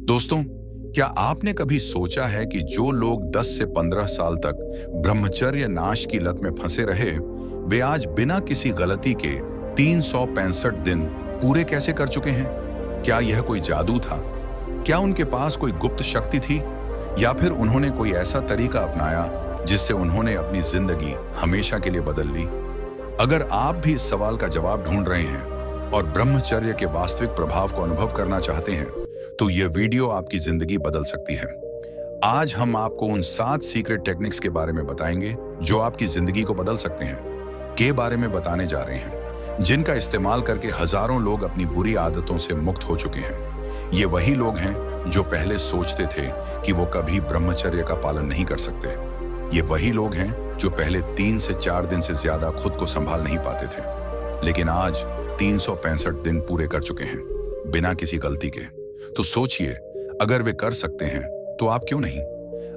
दोस्तों, क्या आपने कभी सोचा है कि जो लोग 10 से 15 साल तक ब्रह्मचर्य नाश की लत में फंसे रहे, वे आज बिना किसी गलती के 365 दिन पूरे कैसे कर चुके हैं? क्या यह कोई जादू था? क्या उनके पास कोई गुप्त शक्ति थी? या फिर उन्होंने कोई ऐसा तरीका अपनाया जिससे उन्होंने अपनी जिंदगी हमेशा के लिए बदल ली? अगर आप भी इस सवाल का जवाब ढूंढ रहे हैं और ब्रह्मचर्य के वास्तविक प्रभाव को अनुभव करना चाहते हैं, तो यह वीडियो आपकी जिंदगी बदल सकती है। आज हम आपको उन 7 सीक्रेट टेक्निक्स के बारे में बताएंगे जो आपकी जिंदगी को बदल सकते हैं, के बारे में बताने जा रहे हैं, जिनका इस्तेमाल करके हजारों लोग अपनी बुरी आदतों से मुक्त हो चुके हैं। ये वही लोग हैं जो पहले सोचते थे कि वो कभी ब्रह्मचर्य का पालन नहीं कर सकते। ये वही लोग हैं जो पहले 3 से 4 दिन से ज्यादा खुद को संभाल नहीं पाते थे, लेकिन आज 365 दिन पूरे कर चुके हैं बिना किसी गलती के। तो सोचिए, अगर वे कर सकते हैं तो आप क्यों नहीं?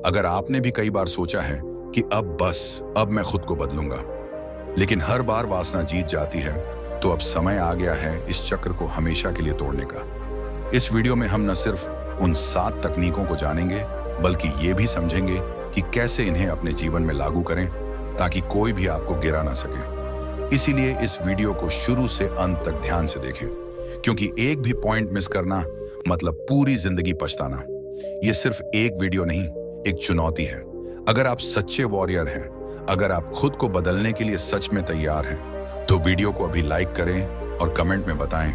अगर आपने भी कई बार सोचा है कि अब मैं खुद को बदलूंगा, लेकिन हर बार वासना जीत जाती है, तो अब समय आ गया है इस चक्र को हमेशा के लिए तोड़ने का। इस वीडियो में हम न सिर्फ उन 7 तकनीकों को जानेंगे, बल्कि ये भी समझेंगे कि कैसे इन्हें अपने जीवन में लागू करें ताकि कोई भी आपको गिरा ना सके। इसीलिए इस वीडियो को शुरू से अंत तक ध्यान से देखें, क्योंकि एक भी पॉइंट मिस करना मतलब पूरी जिंदगी पछताना। ये सिर्फ एक वीडियो नहीं, एक चुनौती है। अगर आप सच्चे वॉरियर हैं, अगर आप खुद को बदलने के लिए सच में तैयार हैं, तो वीडियो को अभी लाइक करें और कमेंट में बताएं,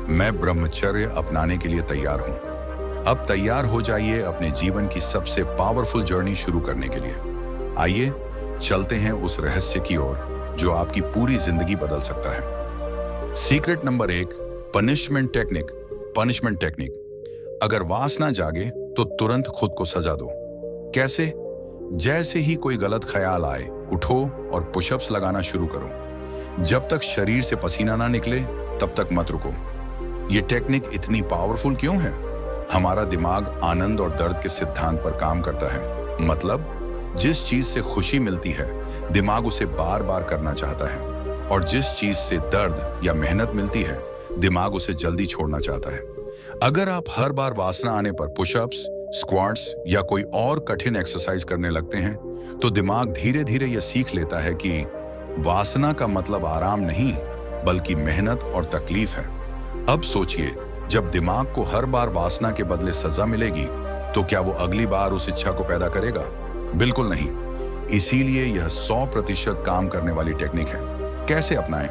मैं ब्रह्मचर्य अपनाने के लिए तैयार हूं। अब तैयार हो जाइए अपने जीवन की सबसे पावरफुल जर्नी शुरू करने के लिए। आइए चलते हैं उस रहस्य की ओर जो आपकी पूरी जिंदगी बदल सकता है। Secret number 1, punishment technique. अगर वासना जागे तो तुरंत खुद को सजा दो। कैसे? जैसे ही कोई गलत ख्याल आए, उठो और पुशअप्स लगाना शुरू करो। जब तक शरीर से पसीना ना निकले तब तक मत रुको। ये टेक्निक इतनी पावरफुल क्यों है? हमारा दिमाग आनंद और दर्द के सिद्धांत पर काम करता है। मतलब जिस चीज से खुशी मिलती है, दिमाग उसे बार बार करना चाहता है, और जिस चीज से दर्द या मेहनत मिलती है, दिमाग उसे जल्दी छोड़ना चाहता है। अगर आप हर बार वासना आने पर पुशअप्स, स्क्वाट्स या कोई और कठिन एक्सरसाइज करने लगते हैं, तो दिमाग धीरे धीरे यह सीख लेता है कि वासना का मतलब आराम नहीं, बल्कि मेहनत और तकलीफ है। अब सोचिए, जब दिमाग को हर बार वासना के बदले सजा मिलेगी, तो क्या वो अगली बार उस इच्छा को पैदा करेगा? बिल्कुल नहीं। इसीलिए यह 100% काम करने वाली टेक्निक है। कैसे अपनाएं?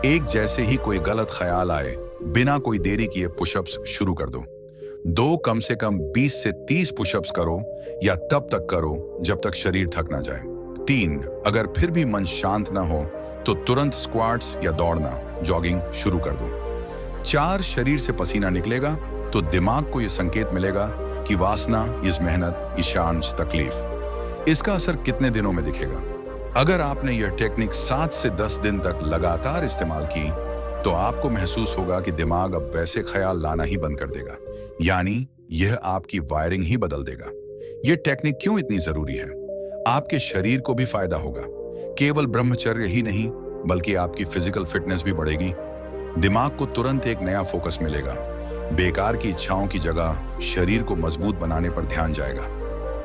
एक जैसे ही कोई गलत ख्याल आए, बिना कोई देरी किए पुशअप्स शुरू कर दो। कम से कम 20 से 30 पुशअप्स करो, या तब तक करो जब तक शरीर थक ना जाए। 3, अगर फिर भी मन शांत ना हो तो तुरंत स्क्वाट्स या दौड़ना, जॉगिंग शुरू कर दो। 4, शरीर से पसीना निकलेगा तो दिमाग को यह संकेत मिलेगा कि वासना इस मेहनत, ईशांश, तकलीफ। इसका असर कितने दिनों में दिखेगा? अगर आपने यह टेक्निक 7 से 10 दिन तक लगातार इस्तेमाल की, तो आपको महसूस होगा कि दिमाग अब वैसे ख्याल लाना ही बंद कर देगा, यानी यह आपकी वायरिंग ही बदल देगा। यह टेक्निक क्यों इतनी जरूरी है? आपके शरीर को भी फायदा होगा। केवल ब्रह्मचर्य ही नहीं, बल्कि आपकी फिजिकल फिटनेस भी बढ़ेगी। दिमाग को तुरंत एक नया फोकस मिलेगा। बेकार की इच्छाओं की जगह शरीर को मजबूत बनाने पर ध्यान जाएगा।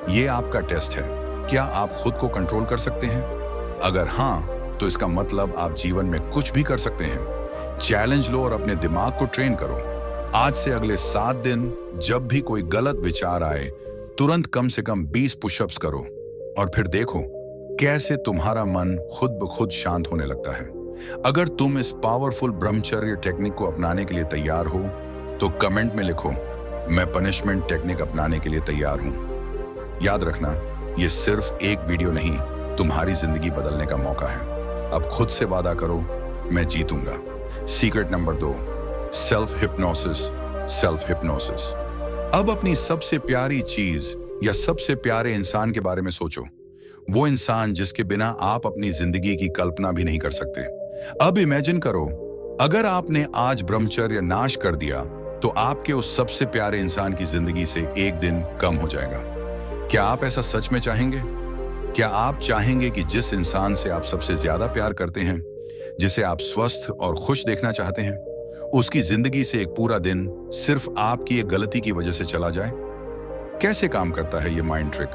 यह आपका टेस्ट है, क्या आप खुद को कंट्रोल कर सकते हैं? अगर हाँ, तो इसका मतलब आप जीवन में कुछ भी कर सकते हैं। चैलेंज लो और अपने दिमाग को ट्रेन करो। आज से अगले 7 दिन जब भी कोई गलत विचार आए, तुरंत कम से कम 20 पुशअप्स करो, और फिर देखो कैसे तुम्हारा मन खुद ब खुद शांत होने लगता है। अगर तुम इस पावरफुल ब्रह्मचर्य टेक्निक को अपनाने के लिए तैयार हो, तो कमेंट में लिखो, मैं पनिशमेंट टेक्निक अपनाने के लिए तैयार हूं। याद रखना, यह सिर्फ एक वीडियो नहीं, तुम्हारी जिंदगी बदलने का मौका है। अब खुद से वादा करो, मैं जीतूंगा। Secret number 2, self hypnosis. अब अपनी सबसे प्यारी चीज या सबसे प्यारे इंसान के बारे में सोचो। वो इंसान जिसके बिना आप अपनी जिंदगी की कल्पना भी नहीं कर सकते। अब इमेजिन करो, अगर आपने आज ब्रह्मचर्य नाश कर दिया, तो आपके उस सबसे प्यारे इंसान की जिंदगी से एक दिन कम हो जाएगा। क्या आप ऐसा सच में चाहेंगे? क्या आप चाहेंगे कि जिस इंसान से आप सबसे ज्यादा प्यार करते हैं, जिसे आप स्वस्थ और खुश देखना चाहते हैं, उसकी जिंदगी से एक पूरा दिन सिर्फ आपकी एक गलती की वजह से चला जाए? कैसे काम करता है ये माइंड ट्रिक?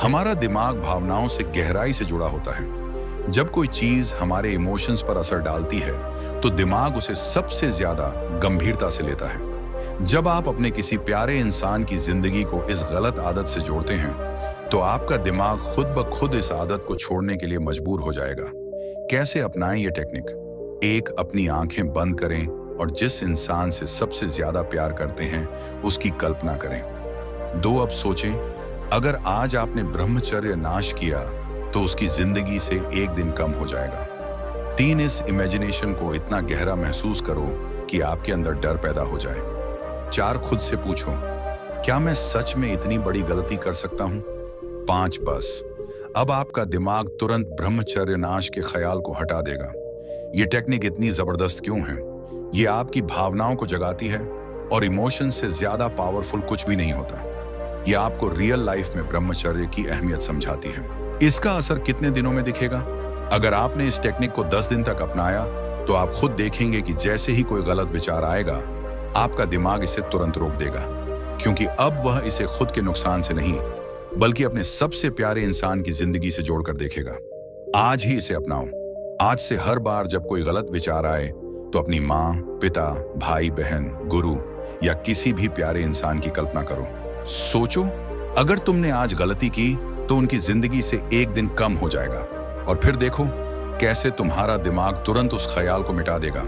हमारा दिमाग भावनाओं से गहराई से जुड़ा होता है। जब कोई चीज हमारे इमोशंस पर असर डालती है तो दिमाग उसे सबसे ज्यादा गंभीरता से लेता है। जब आप अपने किसी प्यारे इंसान की जिंदगी को इस गलत आदत से जोड़ते हैं तो आपका दिमाग खुद ब खुद इस आदत को छोड़ने के लिए मजबूर हो जाएगा। कैसे अपनाएं ये टेक्निक? एक, अपनी आंखें बंद करें और जिस इंसान से सबसे ज्यादा प्यार करते हैं उसकी कल्पना करें। 2, अब सोचें, अगर आज आपने ब्रह्मचर्य नाश किया तो उसकी जिंदगी से एक दिन कम हो जाएगा। 3, इस इमेजिनेशन को इतना गहरा महसूस करो कि आपके अंदर डर पैदा हो जाए। 4, खुद से पूछो, क्या मैं सच में इतनी बड़ी गलती कर सकता हूं? 5, बस अब आपका दिमाग तुरंत ब्रह्मचर्य नाश के ख्याल को हटा देगा। ये टेक्निक इतनी जबरदस्त क्यों है? ये आपकी भावनाओं को जगाती है और इमोशन से ज्यादा पावरफुल कुछ भी नहीं होता। ये आपको रियल लाइफ में ब्रह्मचर्य की अहमियत समझाती है। इसका असर कितने दिनों में दिखेगा? अगर आपने इस टेक्निक को 10 दिन तक अपनाया तो आप खुद देखेंगे कि जैसे ही कोई गलत विचार आएगा आपका दिमाग इसे तुरंत रोक देगा, क्योंकि अब वह इसे खुद के नुकसान से नहीं बल्कि अपने सबसे प्यारे इंसान की जिंदगी से जोड़कर देखेगा। आज ही इसे अपनाओ। आज से हर बार जब कोई गलत विचार आए तो अपनी माँ, पिता, भाई, बहन, गुरु या किसी भी प्यारे इंसान की कल्पना करो। सोचो, अगर तुमने आज गलती की तो उनकी जिंदगी से एक दिन कम हो जाएगा और फिर देखो कैसे तुम्हारा दिमाग तुरंत उस ख्याल को मिटा देगा।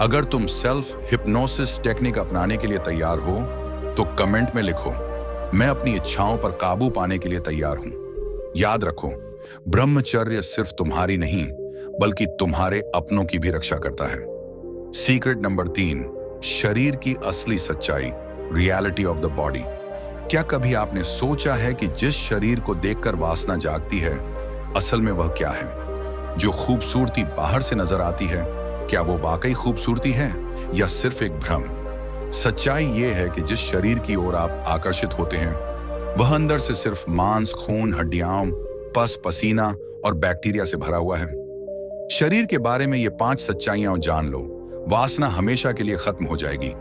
अगर तुम सेल्फ हिप्नोसिस टेक्निक अपनाने के लिए तैयार हो तो कमेंट में लिखो, मैं अपनी इच्छाओं पर काबू पाने के लिए तैयार हूं। याद रखो, ब्रह्मचर्य सिर्फ तुम्हारी नहीं बल्कि तुम्हारे अपनों की भी रक्षा करता है। सीक्रेट नंबर 3, शरीर की असली सच्चाई, रियलिटी ऑफ द बॉडी। क्या कभी आपने सोचा है कि जिस शरीर को देखकर वासना जागती है असल में वह क्या है? जो खूबसूरती बाहर से नजर आती है, क्या वो वाकई खूबसूरती है या सिर्फ एक भ्रम? सच्चाई यह है कि जिस शरीर की ओर आप आकर्षित होते हैं वह अंदर से सिर्फ मांस, खून, हड्डियां, पस, पसीना और बैक्टीरिया से भरा हुआ है। शरीर के बारे में ये 5 सच्चाइयां जान लो, वासना हमेशा के लिए खत्म हो जाएगी।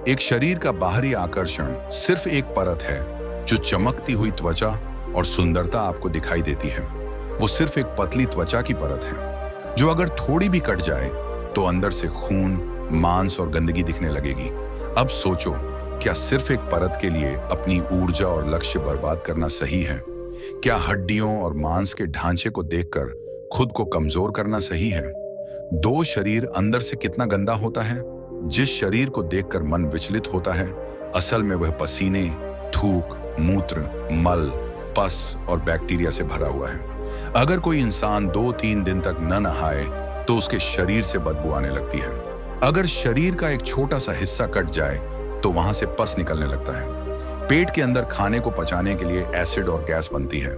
एक शरीर का बाहरी आकर्षण सिर्फ एक परत है जो चमकती हुई त्वचा और सुंदरता आपको दिखाई देती है। वो सिर्फ एक पतली त्वचा की परत है जो अगर थोड़ी भी कट जाए तो अंदर से खून, मांस और गंदगी दिखने लगेगी। अब सोचो, क्या सिर्फ एक परत के लिए अपनी ऊर्जा और लक्ष्य बर्बाद करना सही है? क्या हड्डियों और मांस के ढांचे को देखकर खुद को कमजोर करना सही है? 2, शरीर अंदर से कितना गंदा होता है। जिस शरीर को देखकर मन विचलित होता है असल में वह पसीने, थूक, मूत्र, मल, पस और बैक्टीरिया से भरा हुआ है। अगर कोई इंसान 2-3 दिन तक न नहाए तो उसके शरीर से बदबू आने लगती है। अगर शरीर का एक छोटा सा हिस्सा कट जाए तो वहां से पस निकलने लगता है। पेट के अंदर खाने को पचाने के लिए एसिड और गैस बनती है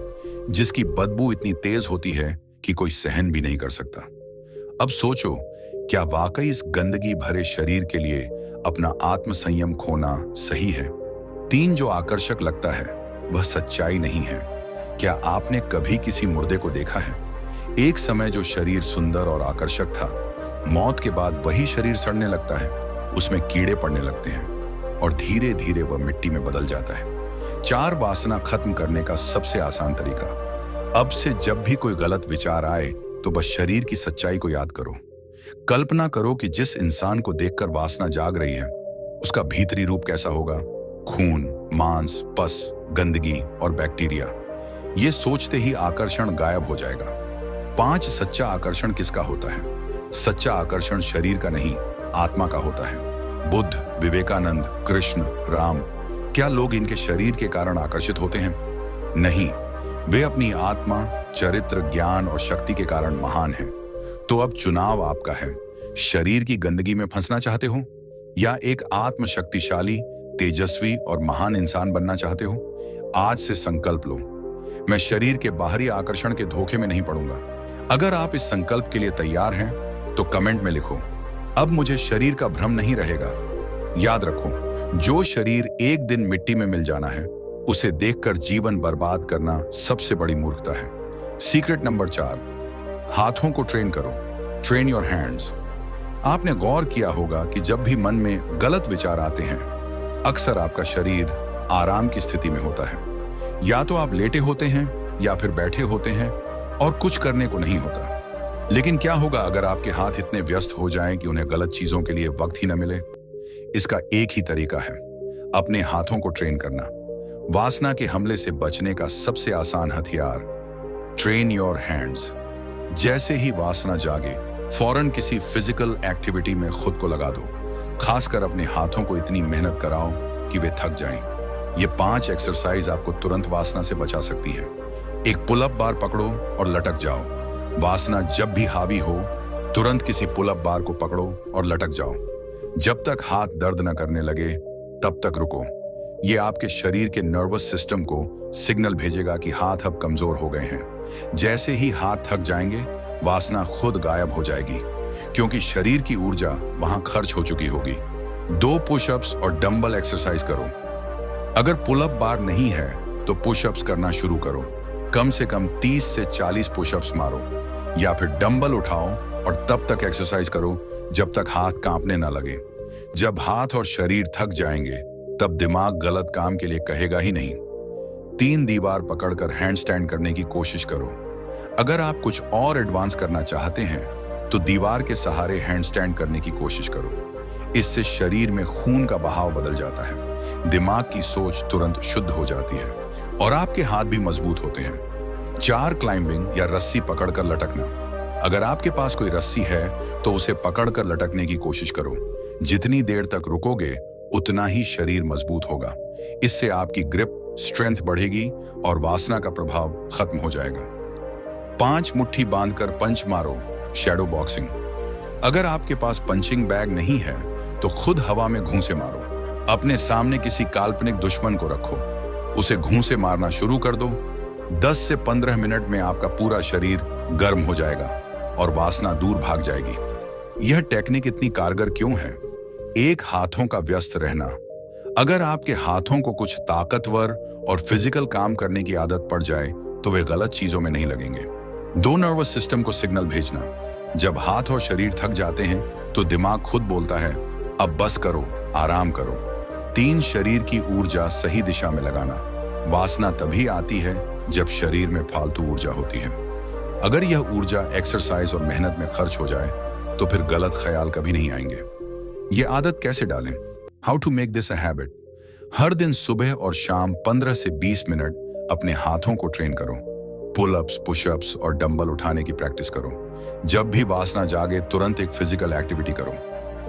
जिसकी बदबू इतनी तेज होती है कि कोई सहन भी नहीं कर सकता। अब सोचो, क्या वाकई इस गंदगी भरे शरीर के लिए अपना आत्म संयम खोना सही है? 3, जो आकर्षक लगता है वह सच्चाई नहीं है। क्या आपने कभी किसी मुर्दे को देखा है? एक समय जो शरीर सुंदर और आकर्षक था, मौत के बाद वही शरीर सड़ने लगता है, उसमें कीड़े पड़ने लगते हैं और धीरे धीरे वह मिट्टी में बदल जाता है। 4, वासना खत्म करने का सबसे आसान तरीका। अब से जब भी कोई गलत विचार आए तो बस शरीर की सच्चाई को याद करो। कल्पना करो कि जिस इंसान को देखकर वासना जाग रही है उसका भीतरी रूप कैसा होगा। खून, मांस, पस, गंदगी और बैक्टीरिया। ये सोचते ही आकर्षण गायब हो जाएगा। 5, सच्चा आकर्षण किसका होता है? सच्चा आकर्षण शरीर का नहीं, आत्मा का होता है। बुद्ध, विवेकानंद, कृष्ण, राम, क्या लोग इनके शरीर के कारण आकर्षित होते हैं? नहीं, वे अपनी आत्मा, चरित्र, ज्ञान और शक्ति के कारण महान हैं। तो अब चुनाव आपका है। शरीर की गंदगी में फंसना चाहते हो या एक आत्मशक्तिशाली, तेजस्वी और महान इंसान बनना चाहते हो? आज से संकल्प लो, मैं शरीर के बाहरी आकर्षण के धोखे में नहीं पड़ूंगा। अगर आप इस संकल्प के लिए तैयार हैं तो कमेंट में लिखो, अब मुझे शरीर का भ्रम नहीं रहेगा। याद रखो, जो शरीर एक दिन मिट्टी में मिल जाना है उसे देखकर जीवन बर्बाद करना सबसे बड़ी मूर्खता है। सीक्रेट नंबर 4, हाथों को ट्रेन करो। Train your hands. आपने गौर किया होगा कि जब भी मन में गलत विचार आते हैं, अक्सर आपका शरीर आराम की स्थिति में होता है। या तो आप लेटे होते हैं या फिर बैठे होते हैं और कुछ करने को नहीं होता। लेकिन क्या होगा अगर आपके हाथ इतने व्यस्त हो जाएं कि उन्हें गलत चीजों के लिए वक्त ही न मिले? इसका एक ही तरीका है, अपने हाथों को ट्रेन करना। वासना के हमले से बचने का सबसे आसान हथियार, ट्रेन योर हैंड्स। जैसे ही वासना जागे, फौरन किसी फिजिकल एक्टिविटी में खुद को लगा दो। खासकर अपने हाथों को इतनी मेहनत कराओ कि वे थक जाएं। ये 5 एक्सरसाइज आपको तुरंत वासना से बचा सकती हैं। एक पुल अप बार पकड़ो और लटक जाओ। वासना जब भी हावी हो, तुरंत किसी पुल अप बार को पकड़ो और लटक जाओ। जब तक हाथ दर्द न करने लगे, तब तक रुको। ये आपके शरीर के नर्वस सिस्टम को सिग्नल भेजेगा कि हाथ अब कमजोर हो गए हैं। जैसे ही हाथ थक जाएंगे, वासना खुद गायब हो जाएगी, क्योंकि शरीर की ऊर्जा वहां खर्च हो चुकी होगी। 2 पुशअप्स और डंबल एक्सरसाइज करो। अगर पुलअप बार नहीं है तो पुशअप्स करना शुरू करो। कम से कम 30 से 40 पुशअप्स मारो, या फिर डंबल उठाओ और तब तक एक्सरसाइज करो जब तक हाथ कांपने न लगे। जब हाथ और शरीर थक जाएंगे, तब दिमाग गलत काम के लिए कहेगा ही नहीं। 3 दीवार पकड़कर हैंड स्टैंड करने की कोशिश करो। अगर आप कुछ और एडवांस करना चाहते हैं तो दीवार के सहारे हैंड स्टैंड करने की कोशिश करो। इससे शरीर में खून का बहाव बदल जाता है, दिमाग की सोच तुरंत शुद्ध हो जाती है और आपके हाथ भी मजबूत होते हैं। 4 क्लाइंबिंग या रस्सी पकड़कर लटकना। अगर आपके पास कोई रस्सी है तो उसे पकड़कर लटकने की कोशिश करो। जितनी देर तक रुकोगे, उतना ही शरीर मजबूत होगा। इससे आपकी ग्रिप स्ट्रेंथ बढ़ेगी और वासना का प्रभाव खत्म हो जाएगा। 5 मुट्ठी बांधकर पंच मारो, शैडो बॉक्सिंग। अगर आपके पास पंचिंग बैग नहीं है तो खुद हवा में घूंसे मारो। अपने सामने किसी काल्पनिक दुश्मन को रखो, उसे घूंसे मारना शुरू कर दो। 10 से 15 मिनट में आपका पूरा शरीर गर्म हो जाएगा और वासना दूर भाग जाएगी। यह टेक्निक इतनी कारगर क्यों है? एक, हाथों का व्यस्त रहना। अगर आपके हाथों को कुछ ताकतवर और फिजिकल काम करने की आदत पड़ जाए तो वे गलत चीजों में नहीं लगेंगे। 2, नर्वस सिस्टम को सिग्नल भेजना। जब हाथ और शरीर थक जाते हैं तो दिमाग खुद बोलता है, अब बस करो, आराम करो। 3, शरीर की ऊर्जा सही दिशा में लगाना। वासना तभी आती है जब शरीर में फालतू ऊर्जा होती है। अगर यह ऊर्जा एक्सरसाइज और मेहनत में खर्च हो जाए तो फिर गलत ख्याल कभी नहीं आएंगे। ये आदत कैसे डालें? How to make this a habit? हर दिन सुबह और शाम 15 से 20 मिनट अपने हाथों को ट्रेन करो। पुल-अप्स, पुश-अप्स और डंबल उठाने की प्रैक्टिस करो। जब भी वासना जागे, तुरंत एक फिजिकल एक्टिविटी करो।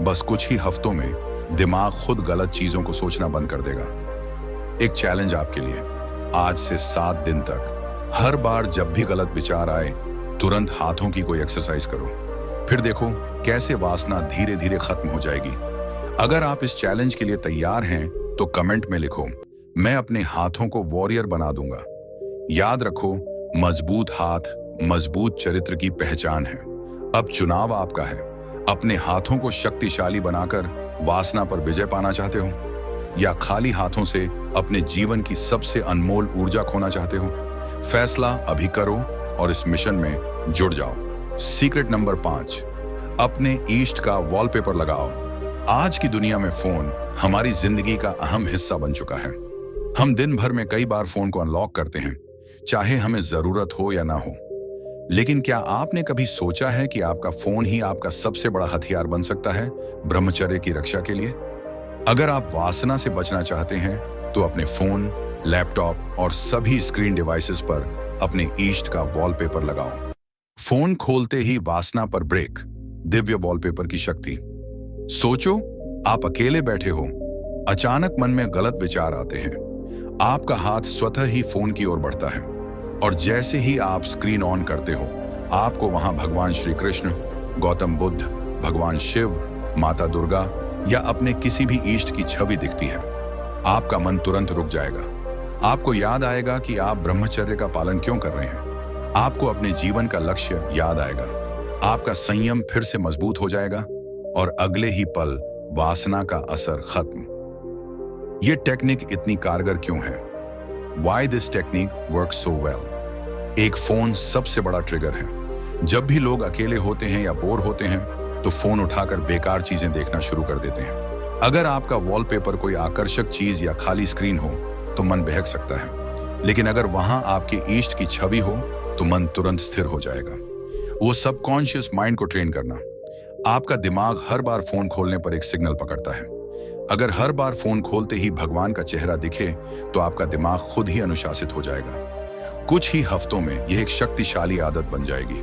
बस कुछ ही हफ्तों में दिमाग खुद गलत चीजों को सोचना बंद कर देगा। एक चैलेंज आपके लिए, आज से 7 दिन तक हर बार जब भी गलत विचार आए, तुरंत हाथों की कोई एक्सरसाइज करो। फिर देखो कैसे वासना धीरे धीरे खत्म हो जाएगी। अगर आप इस चैलेंज के लिए तैयार हैं तो कमेंट में लिखो, मैं अपने हाथों को वॉरियर बना दूंगा। याद रखो, मजबूत हाथ मजबूत चरित्र की पहचान है। अब चुनाव आपका है। अपने हाथों को शक्तिशाली बनाकर वासना पर विजय पाना चाहते हो, या खाली हाथों से अपने जीवन की सबसे अनमोल ऊर्जा खोना चाहते हो? फैसला अभी करो और इस मिशन में जुड़ जाओ। सीक्रेट नंबर 5, अपने ईस्ट का वॉलपेपर लगाओ। आज की दुनिया में फोन हमारी जिंदगी का अहम हिस्सा बन चुका है। हम दिन भर में कई बार फोन को अनलॉक करते हैं, चाहे हमें जरूरत हो या ना हो। लेकिन क्या आपने कभी सोचा है कि आपका फोन ही आपका सबसे बड़ा हथियार बन सकता है ब्रह्मचर्य की रक्षा के लिए? अगर आप वासना से बचना चाहते हैं तो अपने फोन, लैपटॉप और सभी स्क्रीन डिवाइसेस पर अपने ईस्ट का वॉलपेपर लगाओ। फोन खोलते ही वासना पर ब्रेक, दिव्य वॉलपेपर की शक्ति। सोचो, आप अकेले बैठे हो, अचानक मन में गलत विचार आते हैं, आपका हाथ स्वतः ही फोन की ओर बढ़ता है और जैसे ही आप स्क्रीन ऑन करते हो, आपको वहां भगवान श्री कृष्ण, गौतम बुद्ध, भगवान शिव, माता दुर्गा या अपने किसी भी इष्ट की छवि दिखती है। आपका मन तुरंत रुक जाएगा। आपको याद आएगा कि आप ब्रह्मचर्य का पालन क्यों कर रहे हैं। आपको अपने जीवन का लक्ष्य याद आएगा। आपका संयम फिर से मजबूत हो जाएगा और अगले ही पल वासना का असर खत्म। यह टेक्निक इतनी कारगर क्यों है? Why this technique works so well? एक फोन सबसे बड़ा ट्रिगर है। जब भी लोग अकेले होते हैं या बोर होते हैं, तो फोन उठाकर बेकार चीजें देखना शुरू कर देते हैं। अगर आपका वॉलपेपर कोई आकर्षक चीज या खाली स्क्रीन हो तो मन बहक सकता है, लेकिन अगर वहां आपके इष्ट की छवि हो तो मन तुरंत स्थिर हो जाएगा। वो सबकॉन्शियस माइंड को ट्रेन करना। आपका दिमाग हर बार फोन खोलने पर एक सिग्नल पकड़ता है। अगर हर बार फोन खोलते ही भगवान का चेहरा दिखे तो आपका दिमाग खुद ही अनुशासित हो जाएगा। कुछ ही हफ्तों में यह एक शक्तिशाली आदत बन जाएगी।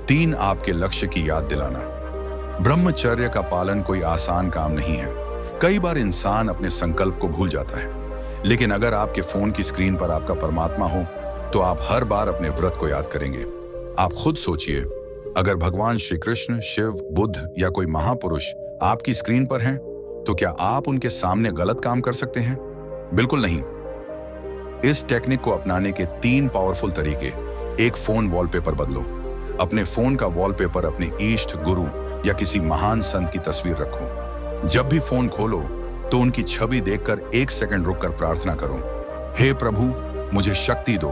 3, आपके लक्ष्य की याद दिलाना। ब्रह्मचर्य का पालन कोई आसान काम नहीं है। कई बार इंसान अपने संकल्प को भूल जाता है, लेकिन अगर आपके फोन की स्क्रीन पर आपका परमात्मा हो तो आप हर बार अपने व्रत को याद करेंगे। आप खुद सोचिए, अगर भगवान श्री कृष्ण, शिव, बुद्ध या कोई महापुरुष आपकी स्क्रीन पर हैं, तो क्या आप उनके सामने गलत काम कर सकते हैं? बिल्कुल नहीं। इस टेक्निक को अपनाने के 3 पावरफुल तरीके। 1, फोन वॉलपेपर बदलो। अपने फोन का वॉलपेपर अपने इष्ट, गुरु या किसी महान संत की तस्वीर रखो। जब भी फोन खोलो तो उनकी छवि देखकर 1 सेकंड रुककर प्रार्थना करो, हे प्रभु, मुझे शक्ति दो,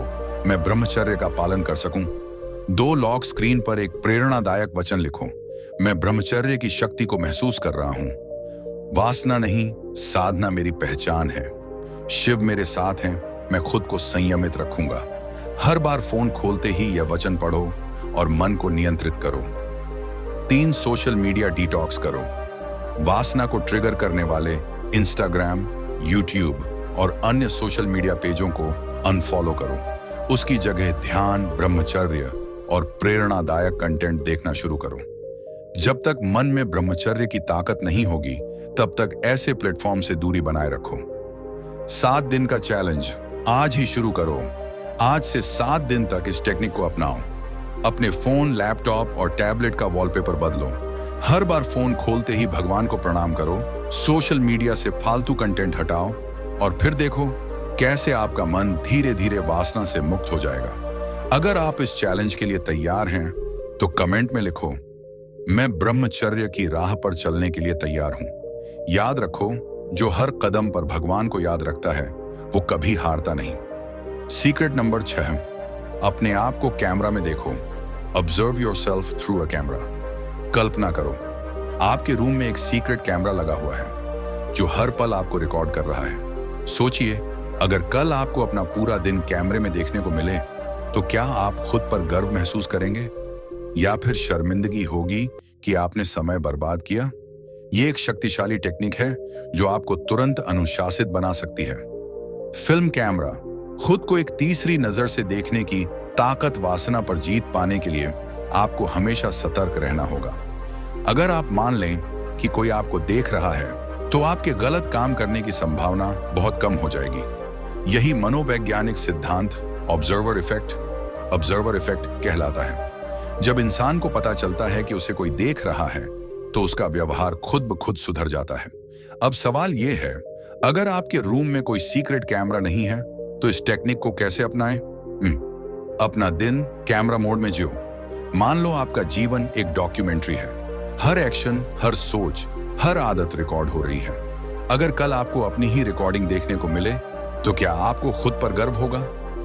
मैं ब्रह्मचर्य का पालन कर सकूं। 2, लॉक स्क्रीन पर एक प्रेरणादायक वचन लिखो, मैं ब्रह्मचर्य की शक्ति को महसूस कर रहा हूं। वासना नहीं, साधना मेरी पहचान है। शिव मेरे साथ हैं, मैं खुद को संयमित रखूंगा। हर बार फोन खोलते ही यह वचन पढ़ो और मन को नियंत्रित करो। 3, सोशल मीडिया डिटॉक्स करो। वासना को ट्रिगर करने वाले इंस्टाग्राम, यूट्यूब और अन्य सोशल मीडिया पेजों को अनफॉलो करो। उसकी जगह ध्यान, ब्रह्मचर्य और प्रेरणादायक कंटेंट देखना शुरू करो। जब तक मन में ब्रह्मचर्य की ताकत नहीं होगी, तब तक ऐसे प्लेटफॉर्म से दूरी बनाए रखो। 7 दिन का चैलेंज आज ही शुरू करो। आज से 7 दिन तक इस टेक्निक को अपनाओ। अपने फोन, लैपटॉप और टैबलेट का वॉलपेपर बदलो। हर बार फोन खोलते ही भगवान को प्रणाम करो। सोशल मीडिया से फालतू कंटेंट हटाओ और फिर देखो कैसे आपका मन धीरे धीरे वासना से मुक्त हो जाएगा। अगर आप इस चैलेंज के लिए तैयार हैं तो कमेंट में लिखो, मैं ब्रह्मचर्य की राह पर चलने के लिए तैयार हूं। याद रखो, जो हर कदम पर भगवान को याद रखता है वो कभी हारता नहीं। सीक्रेट नंबर 6, अपने आप को कैमरा में देखो। Observe yourself through a camera. कल्पना करो, आपके रूम में एक सीक्रेट कैमरा लगा हुआ है जो हर पल आपको रिकॉर्ड कर रहा है। सोचिए, अगर कल आपको अपना पूरा दिन कैमरे में देखने को मिले तो क्या आप खुद पर गर्व महसूस करेंगे या फिर शर्मिंदगी होगी कि आपने समय बर्बाद किया? ये एक शक्तिशाली टेक्निक है जो आपको तुरंत अनुशासित बना सकती है। Film camera. खुद को एक तीसरी नजर से देखने की ताकत। वासना पर जीत पाने के लिए आपको हमेशा सतर्क रहना होगा। अगर आप मान लें कि कोई आपको देख रहा है तो आपके गलत काम करने की संभावना बहुत कम हो जाएगी। यही मनोवैज्ञानिक सिद्धांत ऑब्जर्वर इफेक्ट कहलाता है। जब इंसान को पता चलता है कि उसे कोई देख रहा है तो उसका व्यवहार खुद ब खुद सुधर जाता है। अब सवाल यह है, अगर आपके रूम में कोई सीक्रेट कैमरा नहीं है तो इस टेक्निक को कैसे अपनाएं? अपना दिन कैमरा मोड में जियो। मान लो आपका जीवन एक डॉक्यूमेंट्री है। हर एक्शन, हर सोच, हर आदत रिकॉर्ड हो रही है। अगर कल आपको अपनी ही रिकॉर्डिंग देखने को मिले तो क्या आपको खुद पर गर्व होगा?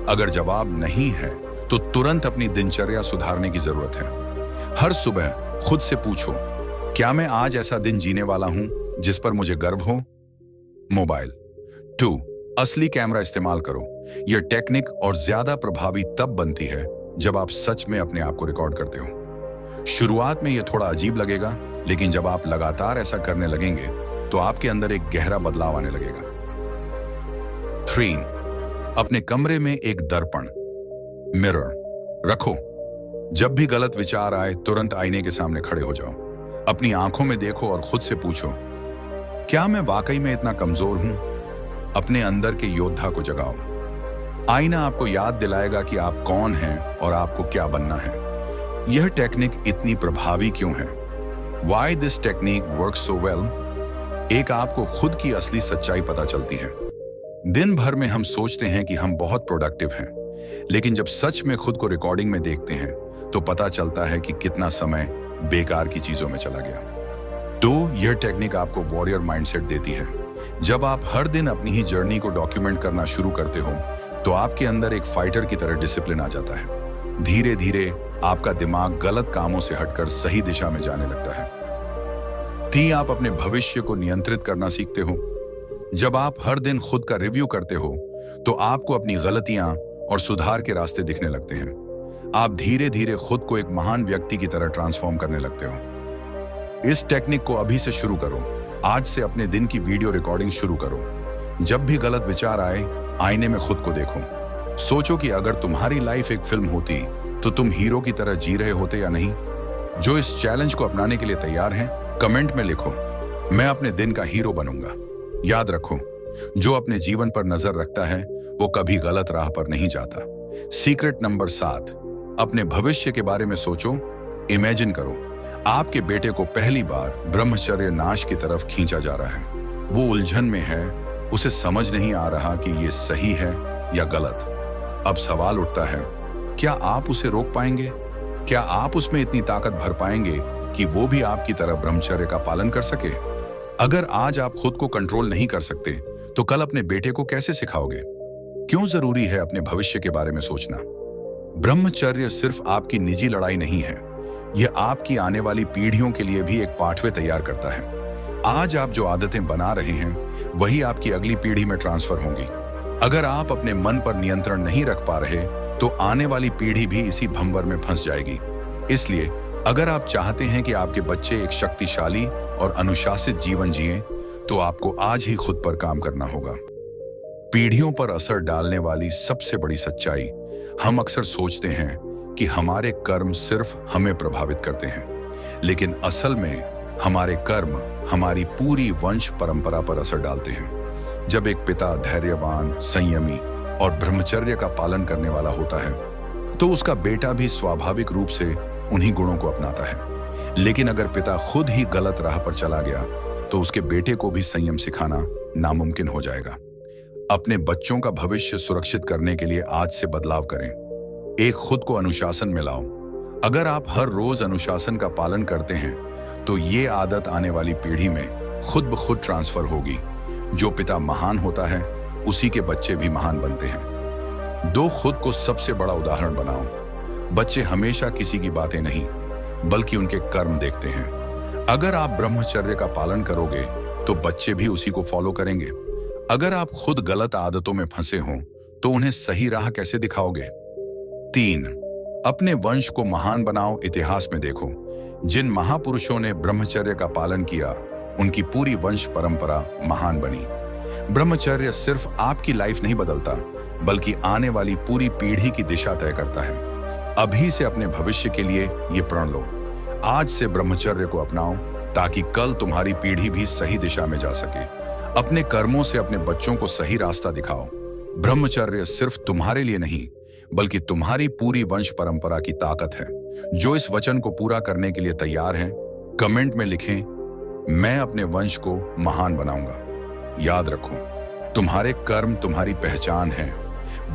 अगर जवाब नहीं है तो तुरंत अपनी दिनचर्या सुधारने की जरूरत है। हर सुबह खुद से पूछो, क्या मैं आज ऐसा दिन जीने वाला हूं जिस पर मुझे गर्व हो? मोबाइल। 2, असली कैमरा इस्तेमाल करो। यह टेक्निक और ज्यादा प्रभावी तब बनती है जब आप सच में अपने आप को रिकॉर्ड करते हो। शुरुआत में यह थोड़ा अजीब लगेगा, लेकिन जब आप लगातार ऐसा करने लगेंगे तो आपके अंदर एक गहरा बदलाव आने लगेगा। 3, अपने कमरे में एक दर्पण मिरर रखो। जब भी गलत विचार आए तुरंत आईने के सामने खड़े हो जाओ। अपनी आंखों में देखो और खुद से पूछो, क्या मैं वाकई में इतना कमजोर हूं? अपने अंदर के योद्धा को जगाओ। आईना आपको याद दिलाएगा कि आप कौन हैं और आपको क्या बनना है। यह टेक्निक इतनी प्रभावी क्यों है? Why this technique works so well? एक आपको खुद की असली सच्चाई पता चलती है। दिन भर में हम सोचते हैं कि हम बहुत प्रोडक्टिव हैं, लेकिन जब सच में खुद को रिकॉर्डिंग में देखते हैं तो पता चलता है कि कितना समय बेकार की चीजों में चला गया। तो यह टेक्निक आपको वॉरियर माइंडसेट देती है। जब आप हर दिन अपनी ही जर्नी को डॉक्यूमेंट करना शुरू करते हो तो आपके अंदर एक फाइटर की तरह डिसिप्लिन आ जाता है। धीरे धीरे आपका दिमाग गलत कामों से हटकर सही दिशा में जाने लगता है। 3, आप अपने भविष्य को नियंत्रित करना सीखते हो। जब आप हर दिन खुद का रिव्यू करते हो तो आपको अपनी गलतियां और सुधार के रास्ते दिखने लगते हैं। आप धीरे धीरे खुद को एक महान व्यक्ति की तरह ट्रांसफॉर्म करने लगते हो। इस टेक्निक को अभी से शुरू करो। आज से अपने दिन की वीडियो रिकॉर्डिंग शुरू करो। जब भी गलत विचार आए, आईने में खुद को देखो। सोचो कि अगर तुम्हारी लाइफ एक फिल्म होती तो तुम हीरो की तरह जी रहे होते या नहीं। जो इस चैलेंज को अपनाने के लिए तैयार हैं, कमेंट में लिखो, मैं अपने दिन का हीरो बनूंगा। याद रखो, जो अपने जीवन पर नजर रखता है वो कभी गलत राह पर नहीं जाता। सीक्रेट नंबर 7, अपने भविष्य के बारे में सोचो। इमेजिन करो, आपके बेटे को पहली बार ब्रह्मचर्य नाश की तरफ खींचा जा रहा है। वो उलझन में है, उसे समझ नहीं आ रहा कि ये सही है या गलत। अब सवाल उठता है, क्या आप उसे रोक पाएंगे? क्या आप उसमें इतनी ताकत भर पाएंगे कि वो भी आपकी तरह ब्रह्मचर्य का पालन कर सके? अगर आज आप खुद को कंट्रोल नहीं कर सकते तो कल अपने बेटे को कैसे सिखाओगे? क्यों जरूरी है अपने भविष्य के बारे में सोचना? ब्रह्मचर्य सिर्फ आपकी निजी लड़ाई नहीं है, यह आपकी आने वाली पीढ़ियों के लिए भी एक पाथवे तैयार करता है। आज आप जो आदतें बना रहे हैं वही आपकी अगली पीढ़ी में ट्रांसफर होंगी। अगर आप अपने मन पर नियंत्रण नहीं रख पा रहे तो आने वाली पीढ़ी भी इसी भंवर में फंस जाएगी। इसलिए अगर आप चाहते हैं कि आपके बच्चे एक शक्तिशाली और अनुशासित जीवन जिएं, तो आपको आज ही खुद पर काम करना होगा। पीढ़ियों पर असर डालने वाली सबसे बड़ी सच्चाई, हम अक्सर सोचते हैं कि हमारे कर्म सिर्फ हमें प्रभावित करते हैं, लेकिन असल में हमारे कर्म हमारी पूरी वंश परंपरा पर असर डालते हैं। जब एक पिता धैर्यवान, संयमी और ब्रह्मचर्य का पालन करने वाला होता है तो उसका बेटा भी स्वाभाविक रूप से उन्हीं गुणों को अपनाता है। लेकिन अगर पिता खुद ही गलत राह पर चला गया तो उसके बेटे को भी संयम सिखाना नामुमकिन हो जाएगा। अपने बच्चों का भविष्य सुरक्षित करने के लिए आज से बदलाव करें। एक, खुद को अनुशासन में लाओ। अगर आप हर रोज अनुशासन का पालन करते हैं तो ये आदत आने वाली पीढ़ी में खुद ब खुद ट्रांसफर होगी। जो पिता महान होता है उसी के बच्चे भी महान बनते हैं। 2, खुद को सबसे बड़ा उदाहरण बनाओ। बच्चे हमेशा किसी की बातें नहीं बल्कि उनके कर्म देखते हैं। अगर आप ब्रह्मचर्य का पालन करोगे तो बच्चे भी उसी को फॉलो करेंगे। अगर आप खुद गलत आदतों में फंसे हों तो उन्हें सही राह कैसे दिखाओगे? 3, अपने वंश को महान बनाओ। इतिहास में देखो, जिन महापुरुषों ने ब्रह्मचर्य का पालन किया उनकी पूरी वंश परंपरा महान बनी। ब्रह्मचर्य सिर्फ आपकी लाइफ नहीं बदलता बल्कि आने वाली पूरी पीढ़ी की दिशा तय करता है। अभी से अपने भविष्य के लिए ये प्रण लो। आज से ब्रह्मचर्य को अपनाओ ताकि कल तुम्हारी पीढ़ी भी सही दिशा में जा सके। अपने कर्मों से अपने बच्चों को सही रास्ता दिखाओ। ब्रह्मचर्य सिर्फ तुम्हारे लिए नहीं बल्कि तुम्हारी पूरी वंश परंपरा की ताकत है। जो इस वचन को पूरा करने के लिए तैयार हैं, कमेंट में लिखें, मैं अपने वंश को महान बनाऊंगा। याद रखो, तुम्हारे कर्म तुम्हारी पहचान है।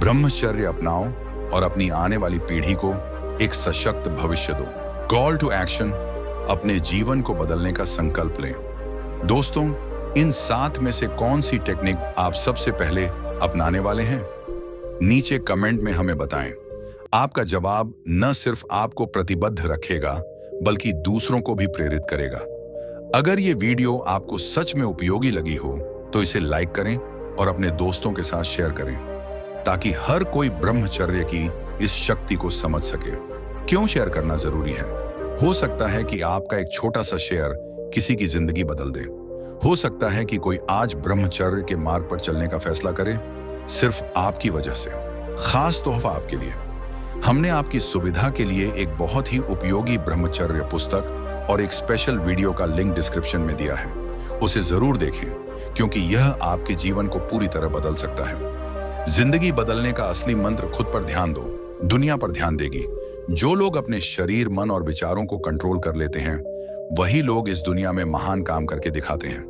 ब्रह्मचर्य अपनाओ और अपनी आने वाली पीढ़ी को एक सशक्त भविष्य दो। कॉल टू एक्शन, अपने जीवन को बदलने का संकल्प लें। दोस्तों, इन 7 में से कौन सी टेक्निक आप सबसे पहले अपनाने वाले हैं? नीचे कमेंट में हमें बताएं। आपका जवाब न सिर्फ आपको प्रतिबद्ध रखेगा बल्कि दूसरों को भी प्रेरित करेगा। अगर ये वीडियो आपको सच में उपयोगी लगी हो तो इसे लाइक करें और अपने दोस्तों के साथ शेयर करें ताकि हर कोई ब्रह्मचर्य की इस शक्ति को समझ सके। क्यों शेयर करना जरूरी है? हो सकता है कि आपका एक छोटा सा शेयर किसी की जिंदगी बदल दे। हो सकता है कि कोई आज ब्रह्मचर्य के मार्ग पर चलने का फैसला करे सिर्फ आपकी वजह से। खास तोहफा आपके लिए, हमने आपकी सुविधा के लिए एक बहुत ही उपयोगी ब्रह्मचर्य पुस्तक और एक स्पेशल वीडियो का लिंक डिस्क्रिप्शन में दिया है। उसे जरूर देखें क्योंकि यह आपके जीवन को पूरी तरह बदल सकता है। जिंदगी बदलने का असली मंत्र खुद पर ध्यान दो, दुनिया पर ध्यान देगी। जो लोग अपने शरीर, मन और विचारों को कंट्रोल कर लेते हैं वही लोग इस दुनिया में महान काम करके दिखाते हैं।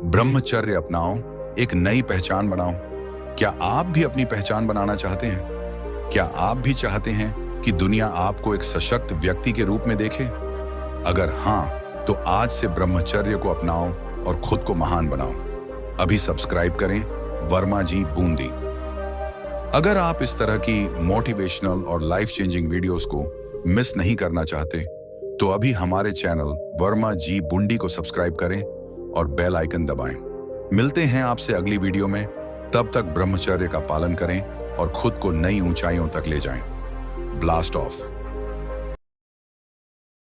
ब्रह्मचर्य अपनाओ, एक नई पहचान बनाओ। क्या आप भी अपनी पहचान बनाना चाहते हैं? क्या आप भी चाहते हैं कि दुनिया आपको एक सशक्त व्यक्ति के रूप में देखे? अगर हाँ, तो आज से ब्रह्मचर्य को अपनाओ और खुद को महान बनाओ। अभी सब्सक्राइब करें वर्मा जी बूंदी। अगर आप इस तरह की मोटिवेशनल और लाइफ चेंजिंग वीडियोस को मिस नहीं करना चाहते तो अभी हमारे चैनल वर्मा जी बुंडी को सब्सक्राइब करें और बेल आइकन दबाएं। मिलते हैं आपसे अगली वीडियो में। तब तक ब्रह्मचर्य का पालन करें और खुद को नई ऊंचाइयों तक ले जाएं। Blast of.